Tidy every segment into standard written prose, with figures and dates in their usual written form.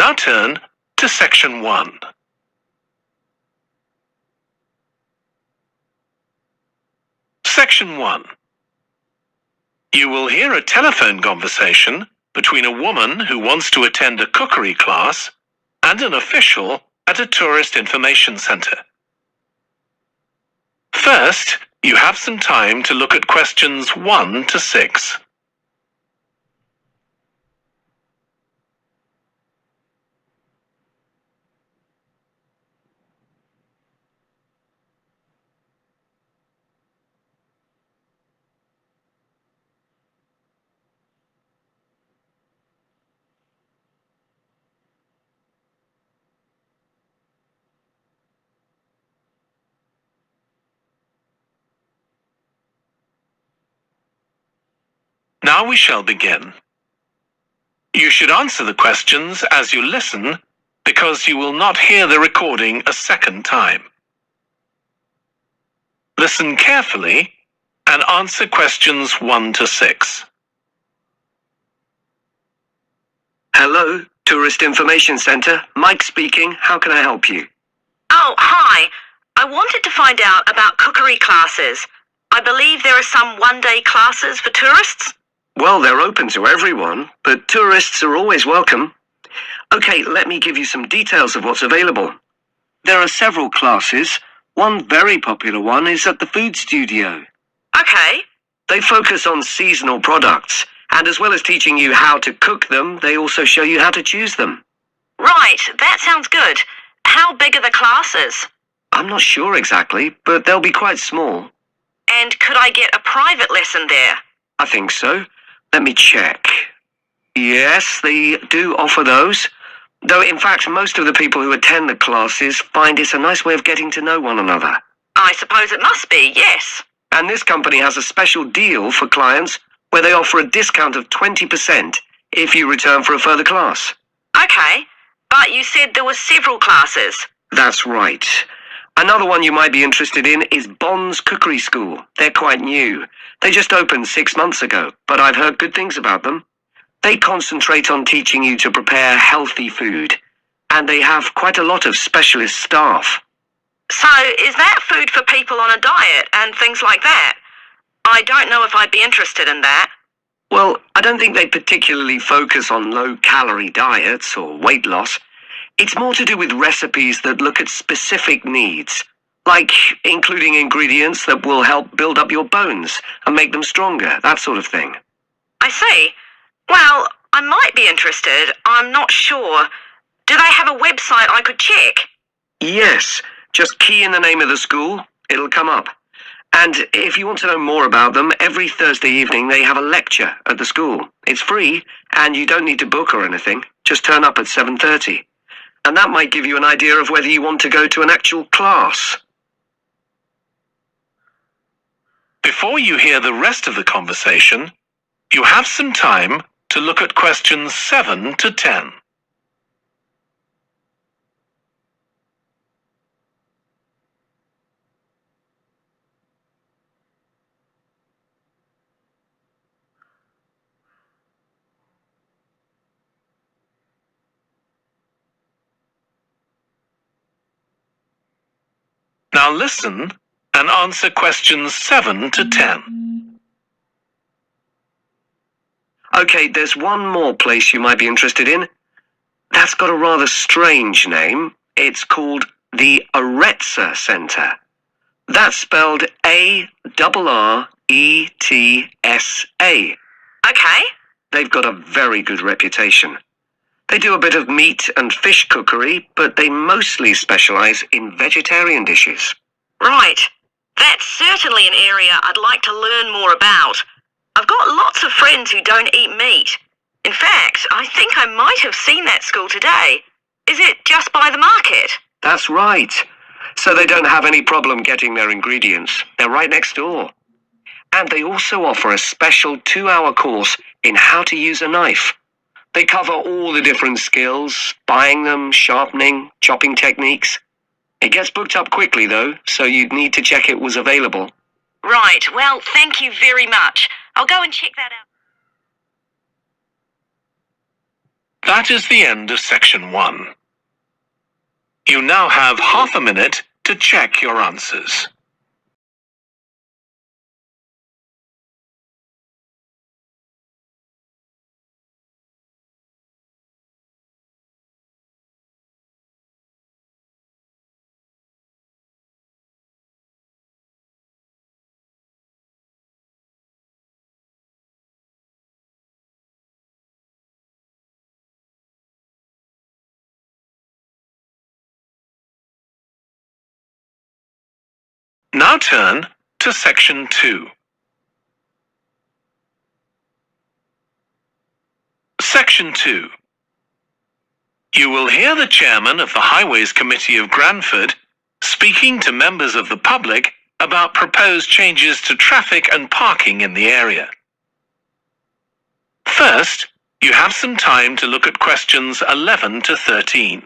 Now turn to Section 1. Section 1. You will hear a telephone conversation between a woman who wants to attend a cookery class and an official at a tourist information center. First, you have some time to look at questions 1 to 6. Now we shall begin. You should answer the questions as you listen, because you will not hear the recording a second time. Listen carefully and answer questions 1 to 6. Hello, Tourist Information Center. Mike speaking. How can I help you? Oh, hi. I wanted to find out about cookery classes. I believe there are some one-day classes for tourists. Well, they're open to everyone, but tourists are always welcome. Okay, let me give you some details of what's available. There are several classes. One very popular one is at the food studio. Okay. They focus on seasonal products, and as well as teaching you how to cook them, they also show you how to choose them. Right, that sounds good. How big are the classes? I'm not sure exactly, but they'll be quite small. And could I get a private lesson there? I think so. Let me check. Yes, they do offer those. Though, in fact, most of the people who attend the classes find it's a nice way of getting to know one another. I suppose it must be, yes. And this company has a special deal for clients where they offer a discount of 20% if you return for a further class. Okay, but you said there were several classes. That's right. Another one you might be interested in is Bond's Cookery School. They're quite new. They just opened 6 months ago, but I've heard good things about them. They concentrate on teaching you to prepare healthy food, and they have quite a lot of specialist staff. So, is that food for people on a diet and things like that? I don't know if I'd be interested in that. Well, I don't think they particularly focus on low-calorie diets or weight loss. It's more to do with recipes that look at specific needs, like including ingredients that will help build up your bones and make them stronger, that sort of thing. I see. Well, I might be interested. I'm not sure. Do they have a website I could check? Yes, just key in the name of the school. It'll come up. And if you want to know more about them, every Thursday evening they have a lecture at the school. It's free, and you don't need to book or anything. Just turn up at 7:30. And that might give you an idea of whether you want to go to an actual class. Before you hear the rest of the conversation, you have some time to look at questions 7 to 10. Now listen and answer questions 7 to 10. Okay, there's one more place you might be interested in. That's got a rather strange name. It's called the Ielts Center. That's spelled Arretsa. Okay. They've got a very good reputation. They do a bit of meat and fish cookery, but they mostly specialize in vegetarian dishes. Right. That's certainly an area I'd like to learn more about. I've got lots of friends who don't eat meat. In fact, I think I might have seen that school today. Is it just by the market? That's right. So they don't have any problem getting their ingredients. They're right next door. And they also offer a special 2-hour course in how to use a knife. They cover all the different skills, buying them, sharpening, chopping techniques. It gets booked up quickly, though, so you'd need to check it was available. Right. Well, thank you very much. I'll go and check that out. That is the end of section 1. You now have half a minute to check your answers. Now turn to section 2. Section 2. You will hear the chairman of the Highways Committee of Granford speaking to members of the public about proposed changes to traffic and parking in the area. First, you have some time to look at questions 11 to 13.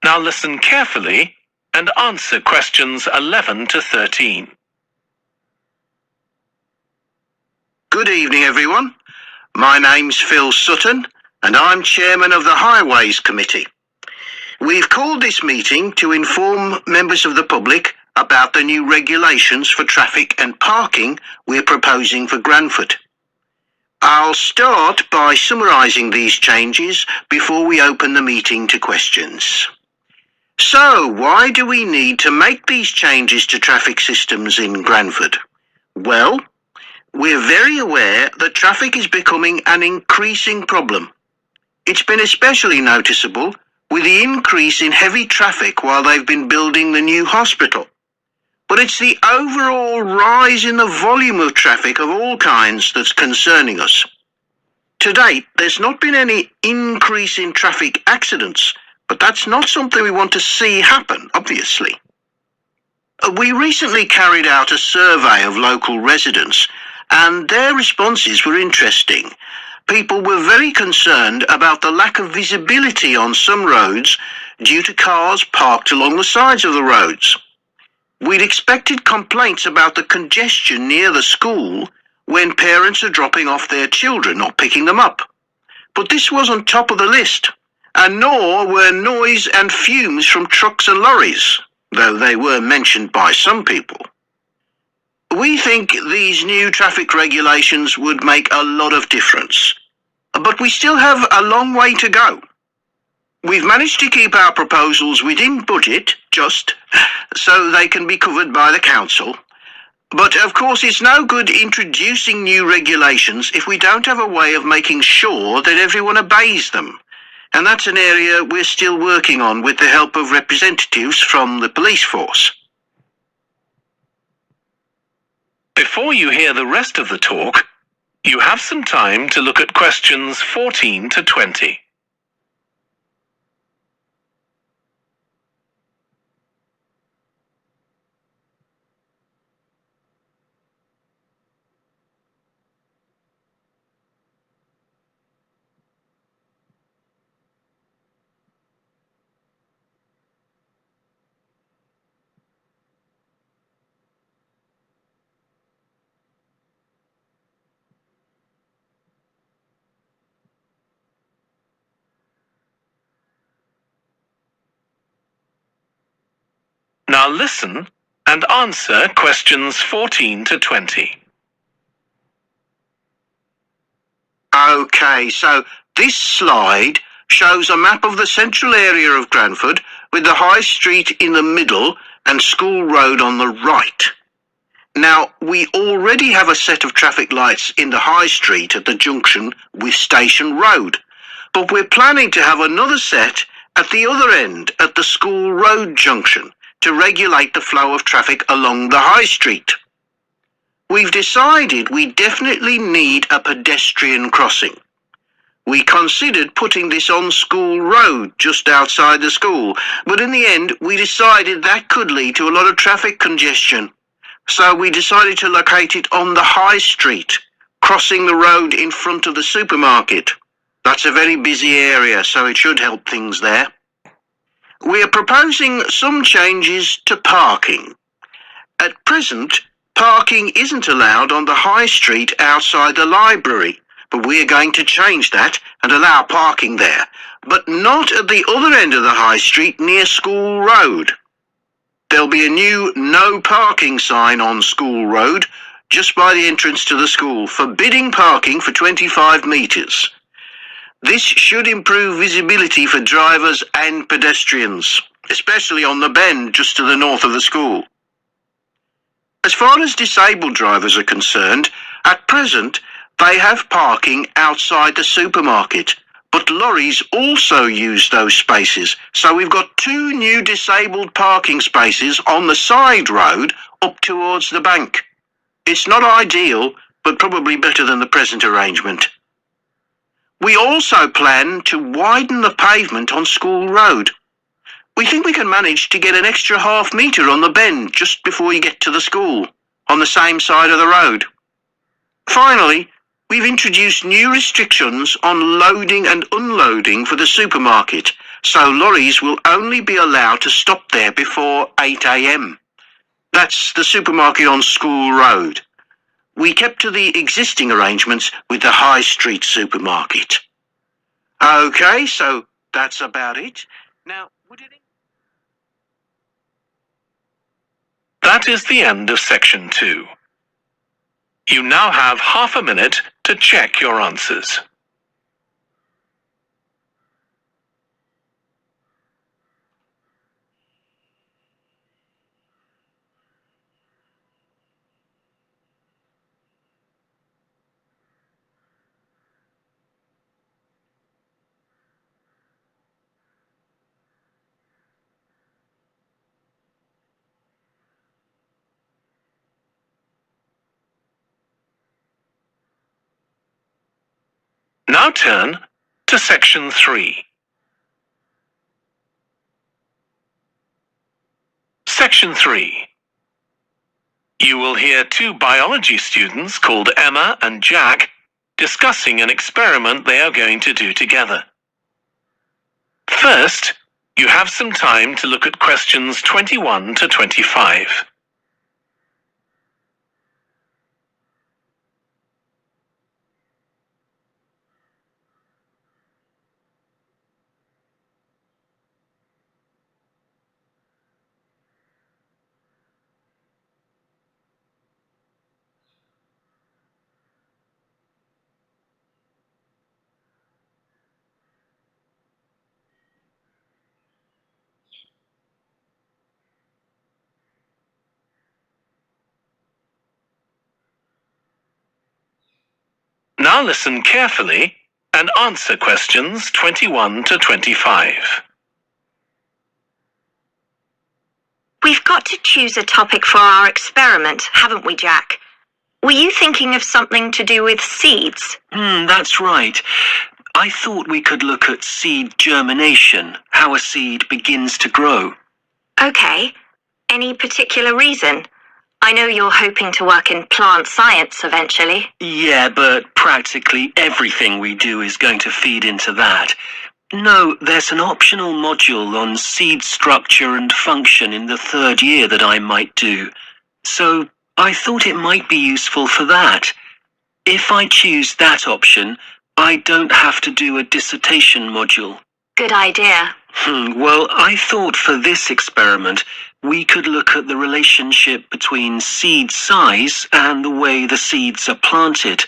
Now listen carefully and answer questions 11 to 13. Good evening, everyone. My name's Phil Sutton, and I'm chairman of the Highways Committee. We've called this meeting to inform members of the public about the new regulations for traffic and parking we're proposing for Granford. I'll start by summarising these changes before we open the meeting to questions. So, why do we need to make these changes to traffic systems in Granford? Well, we're very aware that traffic is becoming an increasing problem. It's been especially noticeable with the increase in heavy traffic while they've been building the new hospital. But it's the overall rise in the volume of traffic of all kinds that's concerning us. To date, there's not been any increase in traffic accidents, but that's not something we want to see happen, obviously. We recently carried out a survey of local residents, and their responses were interesting. People were very concerned about the lack of visibility on some roads due to cars parked along the sides of the roads. We'd expected complaints about the congestion near the school when parents are dropping off their children or picking them up. But this wasn't top of the list, and nor were noise and fumes from trucks and lorries, though they were mentioned by some people. We think these new traffic regulations would make a lot of difference, but we still have a long way to go. We've managed to keep our proposals within budget, just so they can be covered by the council. But of course it's no good introducing new regulations if we don't have a way of making sure that everyone obeys them. And that's an area we're still working on with the help of representatives from the police force. Before you hear the rest of the talk, you have some time to look at questions 14 to 20. Now listen and answer questions 14 to 20. Okay, so this slide shows a map of the central area of Granford with the High Street in the middle and School Road on the right. Now, we already have a set of traffic lights in the High Street at the junction with Station Road, but we're planning to have another set at the other end at the School Road junction to regulate the flow of traffic along the High Street. We've decided we definitely need a pedestrian crossing. We considered putting this on School Road, just outside the school, but in the end we decided that could lead to a lot of traffic congestion. So we decided to locate it on the High Street, crossing the road in front of the supermarket. That's a very busy area, so it should help things there. We are proposing some changes to parking. At present, parking isn't allowed on the High Street outside the library, but we are going to change that and allow parking there, but not at the other end of the High Street near School Road. There'll be a new no parking sign on School Road just by the entrance to the school, forbidding parking for 25 metres. This should improve visibility for drivers and pedestrians, especially on the bend just to the north of the school. As far as disabled drivers are concerned, at present they have parking outside the supermarket, but lorries also use those spaces, so we've got 2 new disabled parking spaces on the side road up towards the bank. It's not ideal, but probably better than the present arrangement. We also plan to widen the pavement on School Road. We think we can manage to get an extra ½ metre on the bend just before you get to the school, on the same side of the road. Finally, we've introduced new restrictions on loading and unloading for the supermarket, so lorries will only be allowed to stop there before 8 a.m. That's the supermarket on School Road. We kept to the existing arrangements with the High Street supermarket. Okay, so that's about it. Now, That is the end of section 2. You now have ½ a minute to check your answers. Now turn to section 3. Section 3. You will hear 2 biology students called Emma and Jack discussing an experiment they are going to do together. First, you have some time to look at questions 21 to 25. Now listen carefully and answer questions 21 to 25. We've got to choose a topic for our experiment, haven't we, Jack? Were you thinking of something to do with seeds? That's right. I thought we could look at seed germination, how a seed begins to grow. Okay. Any particular reason? I know you're hoping to work in plant science eventually. Yeah, but practically everything we do is going to feed into that. No, there's an optional module on seed structure and function in the 3rd year that I might do. So I thought it might be useful for that. If I choose that option, I don't have to do a dissertation module. Good idea. Well, I thought for this experiment, we could look at the relationship between seed size and the way the seeds are planted.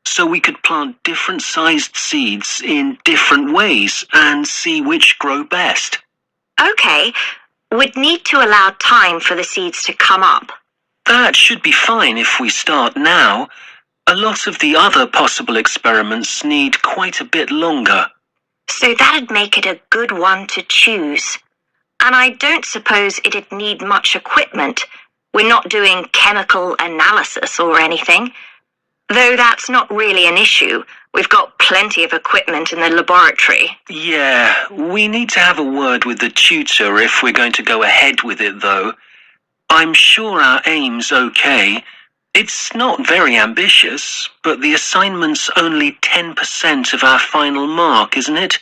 So we could plant different sized seeds in different ways and see which grow best. Okay. We'd need to allow time for the seeds to come up. That should be fine if we start now. A lot of the other possible experiments need quite a bit longer. So that'd make it a good one to choose. And I don't suppose it'd need much equipment. We're not doing chemical analysis or anything. Though that's not really an issue. We've got plenty of equipment in the laboratory. Yeah, we need to have a word with the tutor if we're going to go ahead with it, though. I'm sure our aim's okay. It's not very ambitious, but the assignment's only 10% of our final mark, isn't it?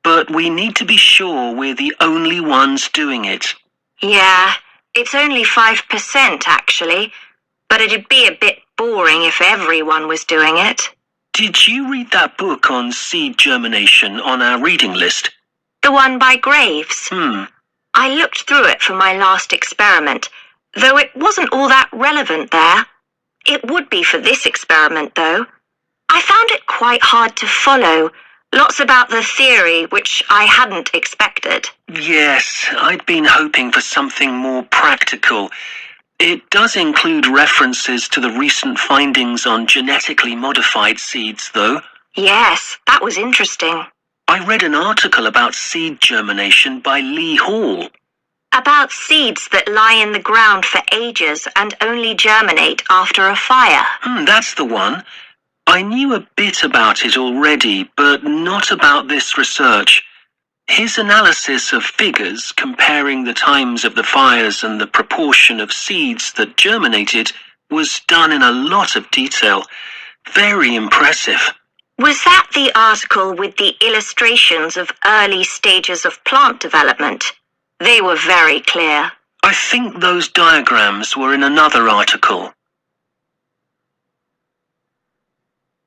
But we need to be sure we're the only ones doing it. Yeah, it's only 5% actually, but it'd be a bit boring if everyone was doing it. Did you read that book on seed germination on our reading list? The one by Graves? I looked through it for my last experiment, though it wasn't all that relevant there. It would be for this experiment, though. I found it quite hard to follow. Lots about the theory, which I hadn't expected. Yes, I'd been hoping for something more practical. It does include references to the recent findings on genetically modified seeds, though. Yes, that was interesting. I read an article about seed germination by Lee Hall. About seeds that lie in the ground for ages and only germinate after a fire. That's the one. I knew a bit about it already, but not about this research. His analysis of figures comparing the times of the fires and the proportion of seeds that germinated was done in a lot of detail. Very impressive. Was that the article with the illustrations of early stages of plant development? They were very clear. I think those diagrams were in another article.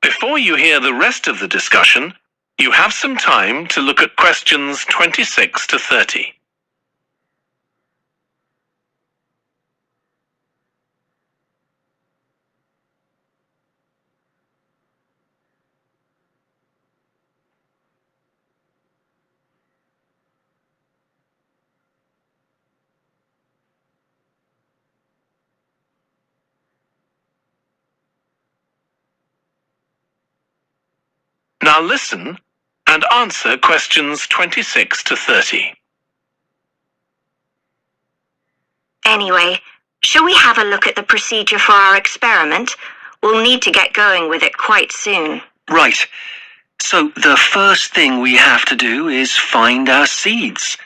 Before you hear the rest of the discussion, you have some time to look at questions 26 to 30. Now listen and answer questions 26 to 30. Anyway, shall we have a look at the procedure for our experiment? We'll need to get going with it quite soon. Right. So the first thing we have to do is find our seeds.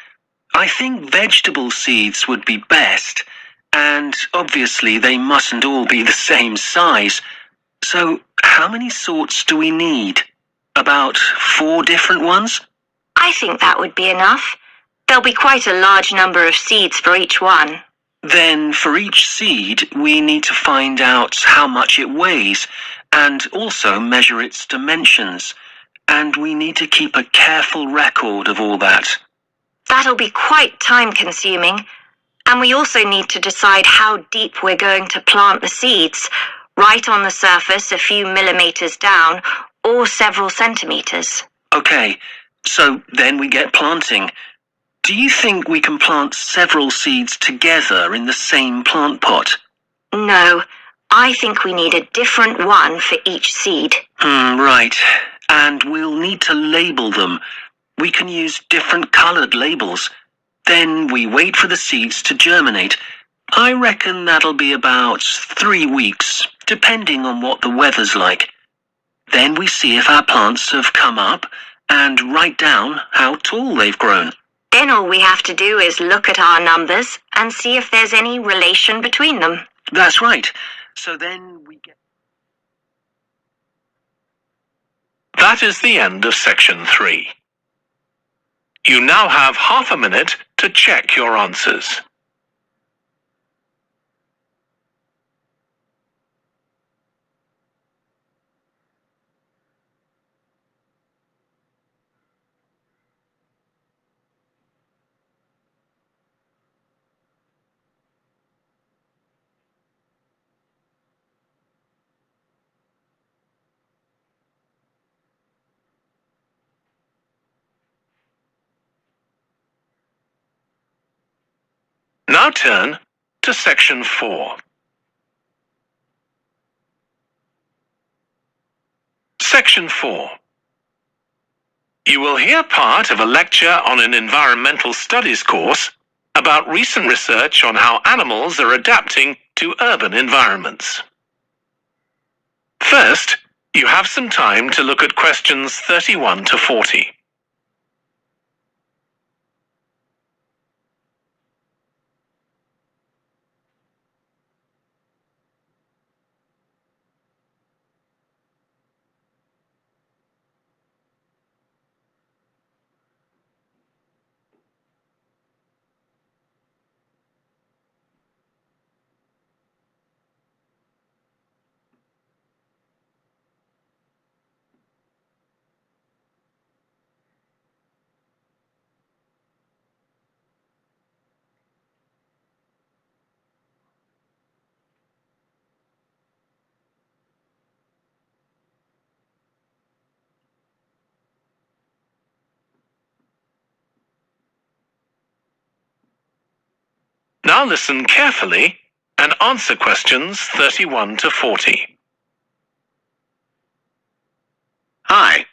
I think vegetable seeds would be best, and obviously they mustn't all be the same size. So how many sorts do we need? About 4 different ones? I think that would be enough. There'll be quite a large number of seeds for each one. Then for each seed, we need to find out how much it weighs and also measure its dimensions. And we need to keep a careful record of all that. That'll be quite time-consuming. And we also need to decide how deep we're going to plant the seeds, right on the surface a few millimeters down, or several centimeters. Okay, so then we get planting. Do you think we can plant several seeds together in the same plant pot? No, I think we need a different one for each seed. Right. And we'll need to label them. We can use different colored labels. Then we wait for the seeds to germinate. I reckon that'll be about 3 weeks, depending on what the weather's like. Then we see if our plants have come up and write down how tall they've grown. Then all we have to do is look at our numbers and see if there's any relation between them. That's right. So then we get... That is the end of section 3. You now have half a minute to check your answers. Now turn to section 4. Section 4. You will hear part of a lecture on an environmental studies course about recent research on how animals are adapting to urban environments. First, you have some time to look at questions 31 to 40. Now listen carefully and answer questions 31 to 40. Hi.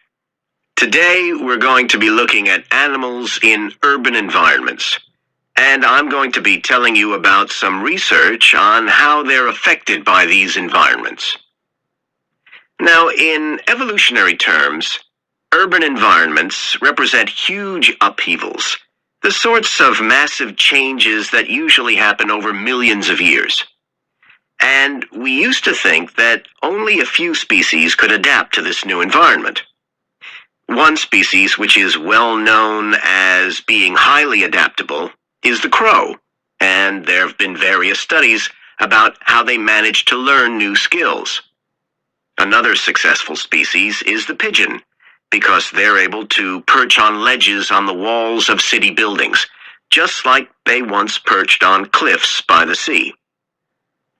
Today we're going to be looking at animals in urban environments. And I'm going to be telling you about some research on how they're affected by these environments. Now, in evolutionary terms, urban environments represent huge upheavals, the sorts of massive changes that usually happen over millions of years. And we used to think that only a few species could adapt to this new environment. One species which is well known as being highly adaptable is the crow, and there have been various studies about how they manage to learn new skills. Another successful species is the pigeon, because they're able to perch on ledges on the walls of city buildings, just like they once perched on cliffs by the sea.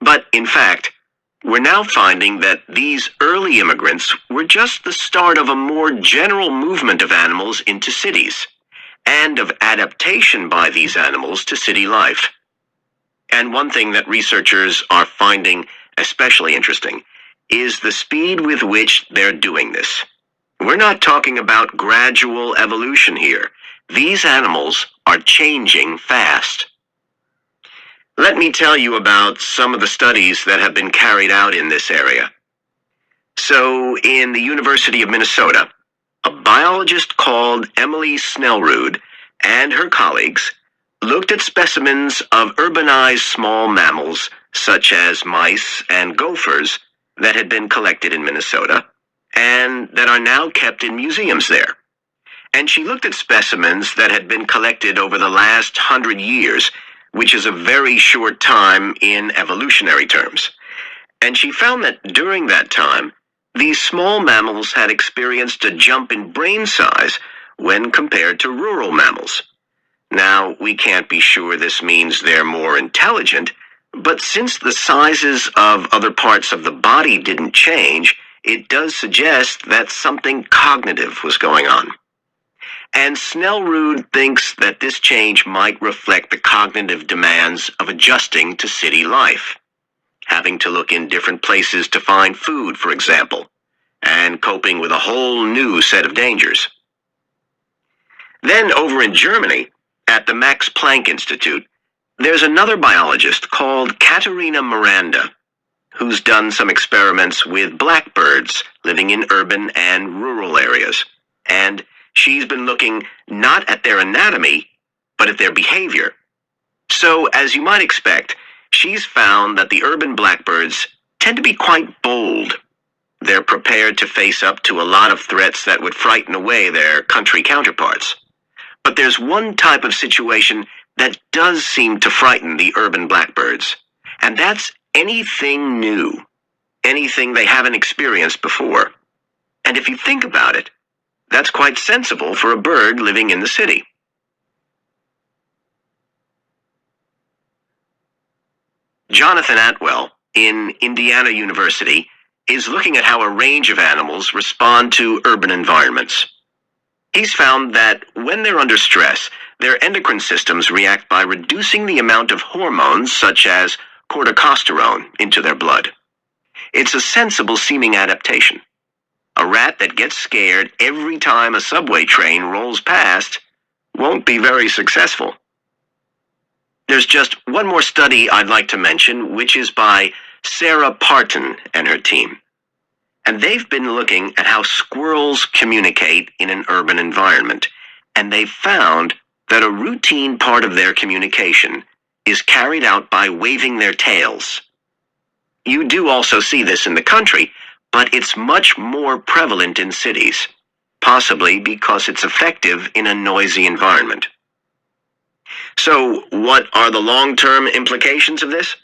But in fact, we're now finding that these early immigrants were just the start of a more general movement of animals into cities, and of adaptation by these animals to city life. And one thing that researchers are finding especially interesting is the speed with which they're doing this. We're not talking about gradual evolution here. These animals are changing fast. Let me tell you about some of the studies that have been carried out in this area. So, in the University of Minnesota, a biologist called Emily Snellrud and her colleagues looked at specimens of urbanized small mammals such as mice and gophers that had been collected in Minnesota and that are now kept in museums there. And she looked at specimens that had been collected over the last 100 years, which is a very short time in evolutionary terms. And she found that during that time, these small mammals had experienced a jump in brain size when compared to rural mammals. Now, we can't be sure this means they're more intelligent, but since the sizes of other parts of the body didn't change, it does suggest that something cognitive was going on. And Snellrud thinks that this change might reflect the cognitive demands of adjusting to city life, having to look in different places to find food, for example, and coping with a whole new set of dangers. Then over in Germany, at the Max Planck Institute, there's another biologist called Katharina Miranda, who's done some experiments with blackbirds living in urban and rural areas. And she's been looking not at their anatomy, but at their behavior. So, as you might expect, she's found that the urban blackbirds tend to be quite bold. They're prepared to face up to a lot of threats that would frighten away their country counterparts. But there's one type of situation that does seem to frighten the urban blackbirds, and that's anything new, anything they haven't experienced before. And if you think about it, that's quite sensible for a bird living in the city. Jonathan Atwell, in Indiana University, is looking at how a range of animals respond to urban environments. He's found that when they're under stress, their endocrine systems react by reducing the amount of hormones such as corticosterone into their blood. It's a sensible-seeming adaptation. A rat that gets scared every time a subway train rolls past won't be very successful. There's just one more study I'd like to mention, which is by Sarah Parton and her team. And they've been looking at how squirrels communicate in an urban environment. And they've found that a routine part of their communication is carried out by waving their tails. You do also see this in the country, but it's much more prevalent in cities, possibly because it's effective in a noisy environment. So, what are the long-term implications of this?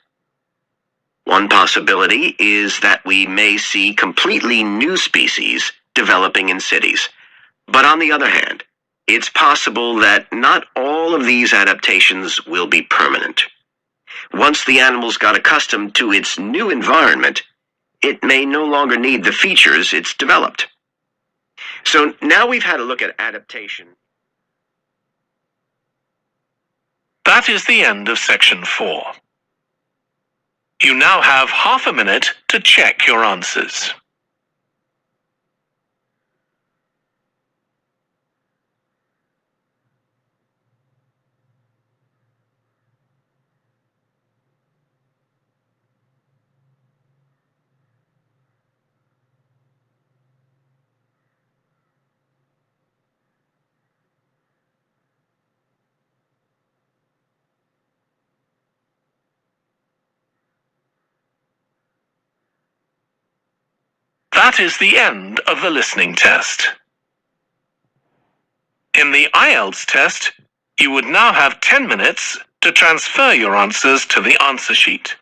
One possibility is that we may see completely new species developing in cities. But on the other hand, it's possible that not all of these adaptations will be permanent. Once the animals got accustomed to its new environment, it may no longer need the features it's developed. So now we've had a look at adaptation. That is the end of section 4. You now have half a minute to check your answers. That is the end of the listening test. In the Ielts test, you would now have 10 minutes to transfer your answers to the answer sheet.